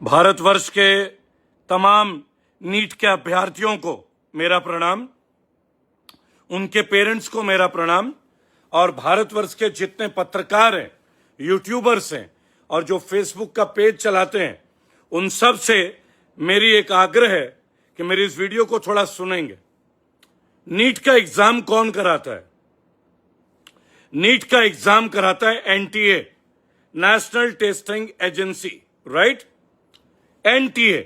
भारतवर्ष के तमाम नीट के अभ्यर्थियों को मेरा प्रणाम, उनके पेरेंट्स को मेरा प्रणाम और भारतवर्ष के जितने पत्रकार हैं, यूट्यूबर्स हैं और जो फेसबुक का पेज चलाते हैं, उन सब से मेरी एक आग्रह है कि मेरी इस वीडियो को थोड़ा सुनेंगे। नीट का एग्जाम कौन कराता है? नीट का एग्जाम कराता है NTA, national testing agency, right? NTA.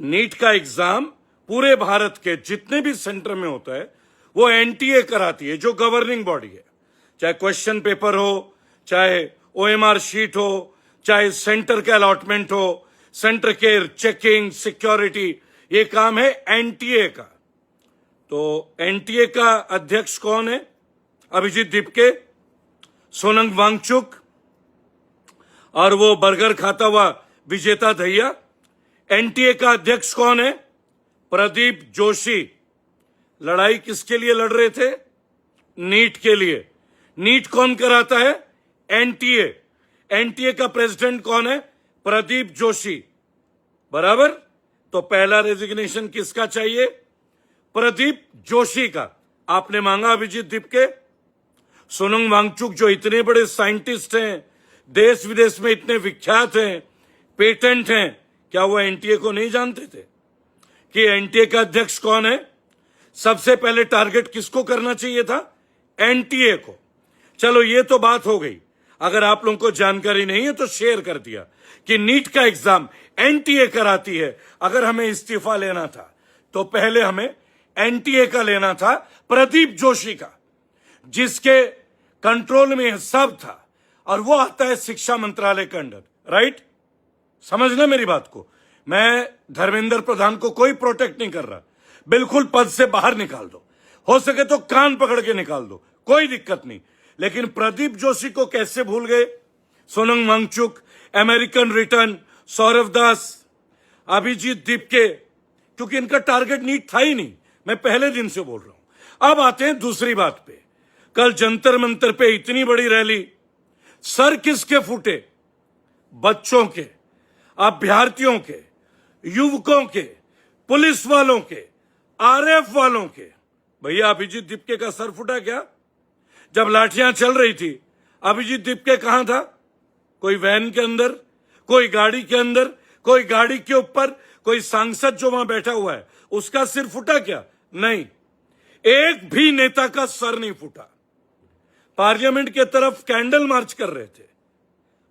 NEET का एग्जाम पूरे भारत के जितने भी सेंटर में होता है वो एनटीए कराती है, जो गवर्निंग बॉडी है। चाहे क्वेश्चन पेपर हो, चाहे ओएमआर शीट हो, चाहे सेंटर का अलॉटमेंट हो, सेंटर के चेकिंग, सिक्योरिटी, ये काम है एनटीए का। तो एनटीए का अध्यक्ष कौन है? अभिजीत दीपके, सोनम वांगचुक और वो बर्गर खाता हुआ विजेता दहिया। एनटीए का अध्यक्ष कौन है? प्रदीप जोशी। लड़ाई किसके लिए लड़ रहे थे? नीट के लिए। नीट कौन कराता है? एनटीए। एनटीए का प्रेसिडेंट कौन है? प्रदीप जोशी, बराबर। तो पहला रेजिग्नेशन किसका चाहिए? प्रदीप जोशी का। आपने मांगा अभिजीत दीपके। सोनम वांगचुक जो इतने बड़े साइंटिस्ट हैं, देश विदेश में इतने विख्यात हैं, पेटेंट हैं, क्या वो एनटीए को नहीं जानते थे कि एनटीए का अध्यक्ष कौन है? सबसे पहले टारगेट किसको करना चाहिए था? एनटीए को। चलो ये तो बात हो गई। अगर आप लोगों को जानकारी नहीं है तो शेयर कर दिया कि नीट का एग्जाम एनटीए कराती है। अगर हमें इस्तीफा लेना था तो पहले हमें एनटीए का लेना था, प्रदीप जोशी का, जिसके कंट्रोल में सब था, और वो आता है शिक्षा मंत्रालय के अंडर, राइट? समझना मेरी बात को। मैं धर्मेंद्र प्रधान को कोई प्रोटेक्ट नहीं कर रहा, बिल्कुल पद से बाहर निकाल दो, हो सके तो कान पकड़ के निकाल दो, कोई दिक्कत नहीं। लेकिन प्रदीप जोशी को कैसे भूल गए? सोनम वांगचुक, अमेरिकन रिटर्न, सौरव दास, अभिजीत दीपके, क्योंकि इनका टारगेट नीट था ही नहीं। मैं पहले दिन से बोल रहा हूं। अब आते हैं दूसरी बात पे। कल जंतर मंतर पे इतनी बड़ी रैली, सर किसके फूटे? बच्चों के, अभ्यर्थियों के, युवकों के, पुलिस वालों के, आरएफ वालों के। भैया अभिजीत दीपके का सर फूटा क्या? जब लाठियां चल रही थी, अभिजीत दीपके कहां था? कोई वैन के अंदर, कोई गाड़ी के अंदर, कोई गाड़ी के ऊपर, कोई सांसद जो वहां बैठा हुआ है उसका सिर फूटा क्या? नहीं, एक भी नेता का सर नहीं फूटा। पार्लियामेंट के तरफ कैंडल मार्च कर रहे थे,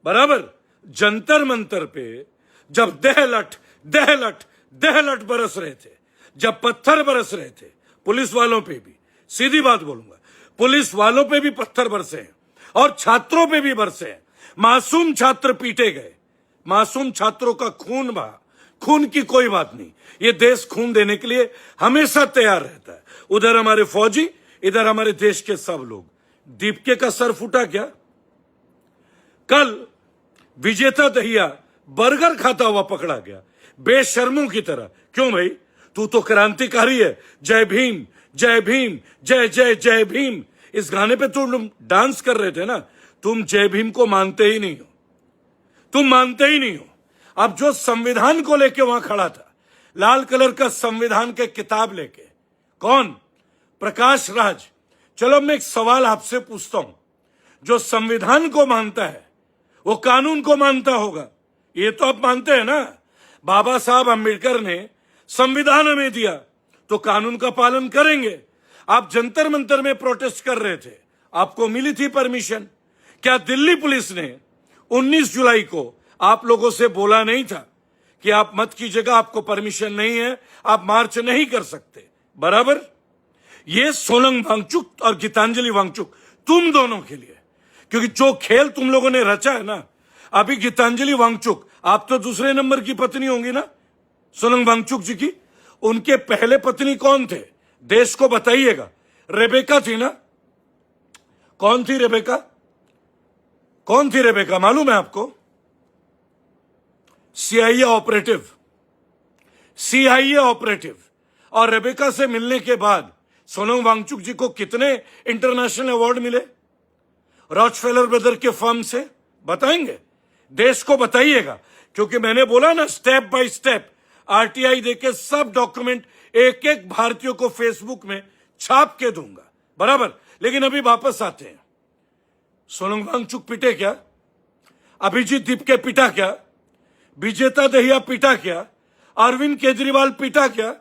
बराबर। जंतर मंतर पे जब दहलट दहलट दहलट बरस रहे थे, जब पत्थर बरस रहे थे, पुलिस वालों पे भी, सीधी बात बोलूंगा, पुलिस वालों पे भी पत्थर बरसे हैं और छात्रों पे भी बरसे हैं। मासूम छात्र पीटे गए, मासूम छात्रों का खून बहा। खून की कोई बात नहीं, ये देश खून देने के लिए हमेशा तैयार रहता है। उधर हमारे फौजी, इधर हमारे देश के सब लोग। दीपके का सर फूटा क्या? कल विजेता दहिया बर्गर खाता हुआ पकड़ा गया, बेशर्मों की तरह। क्यों भाई? तू तो क्रांतिकारी है। जय भीम, जय भीम, जय जय जय भीम, इस गाने पे तुम डांस कर रहे थे ना। तुम जय भीम को मानते ही नहीं हो, तुम मानते ही नहीं हो। अब जो संविधान को लेके वहां खड़ा था, लाल कलर का संविधान के किताब लेके, कौन? प्रकाश राज। चलो मैं एक सवाल आपसे पूछता हूं, जो संविधान को मानता है वो कानून को मानता होगा, ये तो आप मानते हैं ना। बाबा साहब अंबेडकर ने संविधान हमें दिया तो कानून का पालन करेंगे। आप जंतर मंतर में प्रोटेस्ट कर रहे थे, आपको मिली थी परमिशन। क्या दिल्ली पुलिस ने 19 जुलाई को आप लोगों से बोला नहीं था कि आप मत कीजिएगा, आपको परमिशन नहीं है, आप मार्च नहीं कर सकते, बराबर? ये सोनम वांगचुक और गीतांजलि वांगचुक तुम दोनों के लिए, क्योंकि जो खेल तुम लोगों ने रचा है ना। अभी गीतांजलि वांगचुक, आप तो दूसरे नंबर की पत्नी होंगी ना सोनम वांगचुक जी की। उनके पहले पत्नी कौन थे? देश को बताइएगा। रेबेका थी ना? कौन थी रेबेका? कौन थी रेबेका, मालूम है आपको? CIA operative, CIA operative. और रेबेका से मिलने के बाद सोनम वांगचुक जी को कितने इंटरनेशनल अवार्ड मिले? रॉकफेलर ब्रदर के फर्म से बताएंगे, देश को बताइएगा क्योंकि मैंने बोला ना, स्टेप बाय स्टेप आरटीआई देके सब डॉक्यूमेंट एक एक भारतीयों को फेसबुक में छाप के दूंगा, बराबर। लेकिन अभी वापस आते हैं। सोनम वांगचुक पिटे क्या? अभिजीत दीपके पिटा क्या? विजेता दहिया पिटा क्या? अरविंद केजरीवाल पिटा क्या?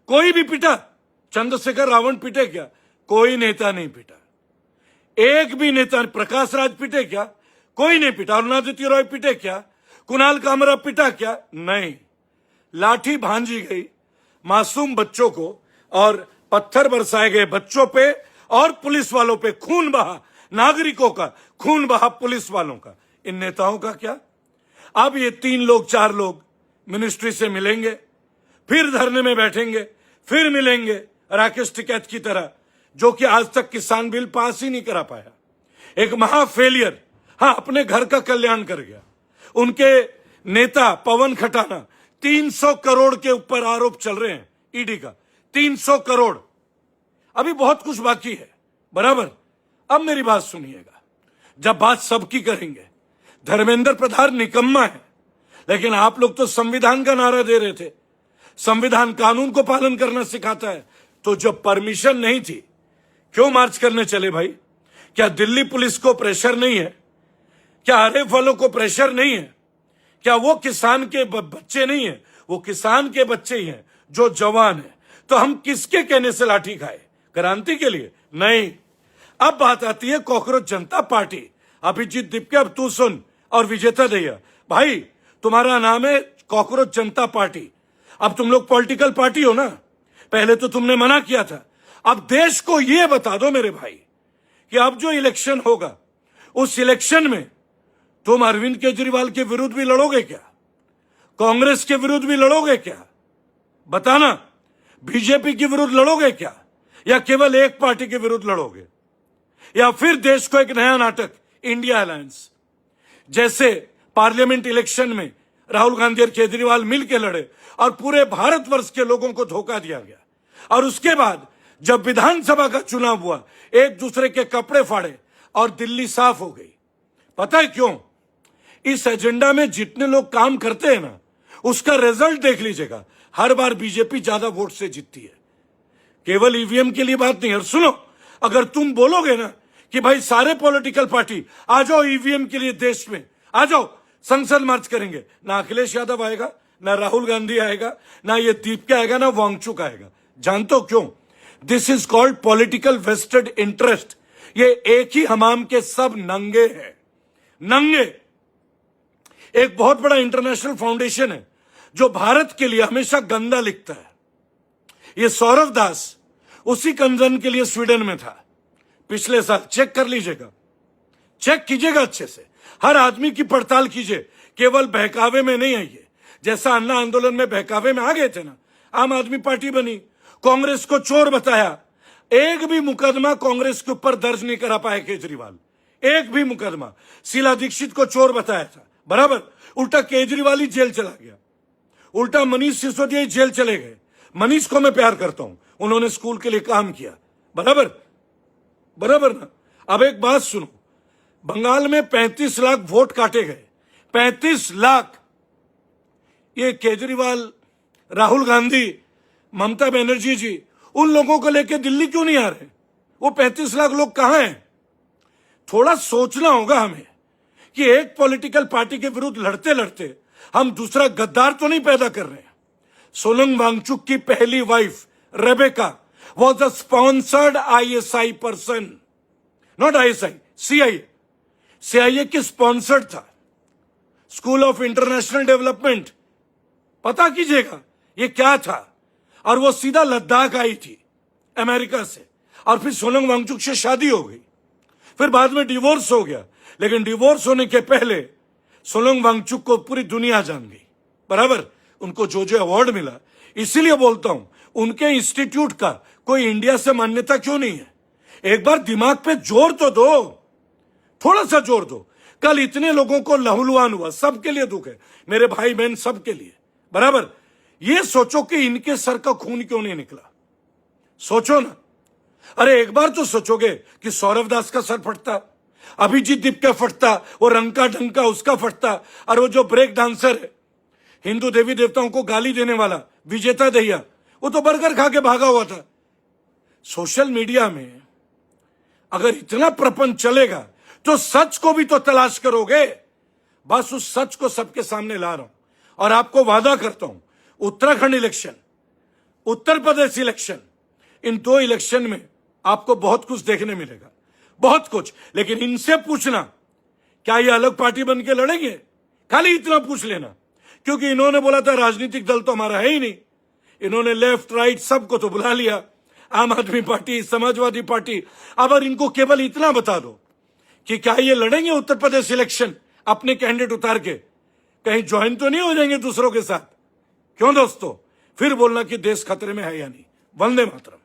कोई भी पिटा? चंद्रशेखर रावण पिटे क्या? कोई नेता नहीं पिटा। एक भी नेता। प्रकाश राज पिटे क्या? कोई नहीं पिटा। अरुणादित्य रॉय पिटे क्या? कुणाल कामरा पिटा क्या? नहीं। लाठी भांजी गई मासूम बच्चों को और पत्थर बरसाए गए बच्चों पे और पुलिस वालों पे। खून बहा, नागरिकों का खून बहा, पुलिस वालों का। इन नेताओं का क्या? अब ये 3 लोग 4 लोग मिनिस्ट्री से मिलेंगे, फिर धरने में बैठेंगे, फिर मिलेंगे राकेश टिकैत की तरह, जो कि आज तक किसान बिल पास ही नहीं करा पाया। एक महा फेलियर। हाँ, अपने घर का कल्याण कर गया। उनके नेता पवन खटाना 300 करोड़ के ऊपर आरोप चल रहे हैं ईडी का। 300 करोड़। अभी बहुत कुछ बाकी है, बराबर। अब मेरी बात सुनिएगा। जब बात सबकी करेंगे, धर्मेंद्र प्रधान निकम्मा है, लेकिन आप लोग तो संविधान का नारा दे रहे थे। संविधान कानून को पालन करना सिखाता है। तो जब परमिशन नहीं थी, क्यों मार्च करने चले भाई? क्या दिल्ली पुलिस को प्रेशर नहीं है? क्या आरिफ वालों को प्रेशर नहीं है? क्या वो किसान के बच्चे नहीं है? वो किसान के बच्चे ही हैं जो जवान है। तो हम किसके कहने से लाठी खाए? क्रांति के लिए? नहीं। अब बात आती है कॉकरोच जनता पार्टी। अभिजीत दीपके, अब तू सुन, और विजेता दहिया भाई, तुम्हारा नाम है कॉकरोच जनता पार्टी। अब तुम लोग पॉलिटिकल पार्टी हो ना? पहले तो तुमने मना किया था। अब देश को यह बता दो मेरे भाई कि अब जो इलेक्शन होगा, उस इलेक्शन में तुम अरविंद केजरीवाल के विरुद्ध भी लड़ोगे क्या? कांग्रेस के विरुद्ध भी लड़ोगे क्या? बताना। बीजेपी के विरुद्ध लड़ोगे क्या, या केवल एक पार्टी के विरुद्ध लड़ोगे? या फिर देश को एक नया नाटक, इंडिया अलायंस जैसे पार्लियामेंट इलेक्शन में राहुल गांधी और केजरीवाल मिलकर लड़े और पूरे भारतवर्ष के लोगों को धोखा दिया गया, और उसके बाद जब विधानसभा का चुनाव हुआ, एक दूसरे के कपड़े फाड़े और दिल्ली साफ हो गई। पता है क्यों? इस एजेंडा में जितने लोग काम करते हैं ना, उसका रिजल्ट देख लीजिएगा। हर बार बीजेपी ज्यादा वोट से जीतती है। केवल ईवीएम के लिए बात नहीं। और सुनो, अगर तुम बोलोगे ना कि भाई सारे पॉलिटिकल पार्टी आ जाओ ईवीएम के लिए, देश में आ जाओ, संसद मार्च करेंगे, ना अखिलेश यादव आएगा, ना राहुल गांधी आएगा, ना ये दीपके आएगा, ना वांगचुक आएगा। जानते हो क्यों? This is called political vested interest. ये एक ही हमाम के सब नंगे हैं, नंगे। एक बहुत बड़ा इंटरनेशनल फाउंडेशन है जो भारत के लिए हमेशा गंदा लिखता है। ये सौरव दास उसी कंजन के लिए स्वीडन में था पिछले साल। चेक कर लीजिएगा, चेक कीजिएगा अच्छे से। हर आदमी की पड़ताल कीजिए, केवल बहकावे में नहीं आइए। जैसा अन्ना आंदोलन में बहकावे में आ गए थे ना, आम आदमी पार्टी बनी, कांग्रेस को चोर बताया। एक भी मुकदमा कांग्रेस के ऊपर दर्ज नहीं करा पाए केजरीवाल, एक भी मुकदमा। शीला दीक्षित को चोर बताया था, बराबर। उल्टा केजरीवाल ही जेल चला गया, उल्टा मनीष सिसोदिया ही जेल चले गए। मनीष को मैं प्यार करता हूं, उन्होंने स्कूल के लिए काम किया, बराबर, बराबर ना। अब एक बात सुनो, बंगाल में 35 लाख वोट काटे गए, 35 लाख। ये केजरीवाल, राहुल गांधी, ममता बनर्जी जी, उन लोगों को लेकर दिल्ली क्यों नहीं आ रहे? वो 35 लाख लोग कहां हैं? थोड़ा सोचना होगा हमें कि एक पॉलिटिकल पार्टी के विरुद्ध लड़ते लड़ते हम दूसरा गद्दार तो नहीं पैदा कर रहे हैं। सोनम वांगचुक की पहली wife Rebecca was a sponsored ISI person, not ISI, CIA की स्पॉन्सर्ड था। स्कूल ऑफ इंटरनेशनल डेवलपमेंट, पता कीजिएगा ये क्या था। और वो सीधा लद्दाख आई थी अमेरिका से, और फिर सोनम वांगचुक से शादी हो गई, फिर बाद में डिवोर्स हो गया। लेकिन डिवोर्स होने के पहले सोनम वांगचुक को पूरी दुनिया जान गई, बराबर। उनको जो जो अवार्ड मिला, इसीलिए बोलता हूं उनके इंस्टीट्यूट का कोई इंडिया से मान्यता क्यों नहीं है? एक बार दिमाग पे जोर तो दो, थोड़ा सा जोर दो। कल इतने लोगों को लहूलुहान हुआ, सबके लिए दुख है, मेरे भाई बहन सबके लिए, बराबर। ये सोचो कि इनके सर का खून क्यों नहीं निकला, सोचो ना। अरे एक बार तो सोचोगे कि सौरव दास का सर फटता, अभिजीत दीप का फटता, वो रंका ढंका उसका फटता, और वो जो ब्रेक डांसर है हिंदू देवी देवताओं को गाली देने वाला विजेता दहिया, वो तो बर्गर खा के भागा हुआ था। सोशल मीडिया में अगर इतना प्रपंच चलेगा तो सच को भी तो तलाश करोगे। बस उस सच को सबके सामने ला रहा हूं और आपको वादा करता हूं, उत्तराखंड इलेक्शन, उत्तर प्रदेश इलेक्शन, इन 2 इलेक्शन में आपको बहुत कुछ देखने मिलेगा, बहुत कुछ। लेकिन इनसे पूछना क्या ये अलग पार्टी बन के लड़ेंगे, खाली इतना पूछ लेना, क्योंकि इन्होंने बोला था राजनीतिक दल तो हमारा है ही नहीं। इन्होंने लेफ्ट राइट सबको तो बुला लिया, आम आदमी पार्टी, समाजवादी पार्टी। अब इनको केवल इतना बता दो कि क्या ये लड़ेंगे उत्तर प्रदेश इलेक्शन अपने कैंडिडेट उतार के, कहीं ज्वाइन तो नहीं हो जाएंगे दूसरों के साथ। क्यों दोस्तों, फिर बोलना कि देश खतरे में है या नहीं। वंदे मातरम।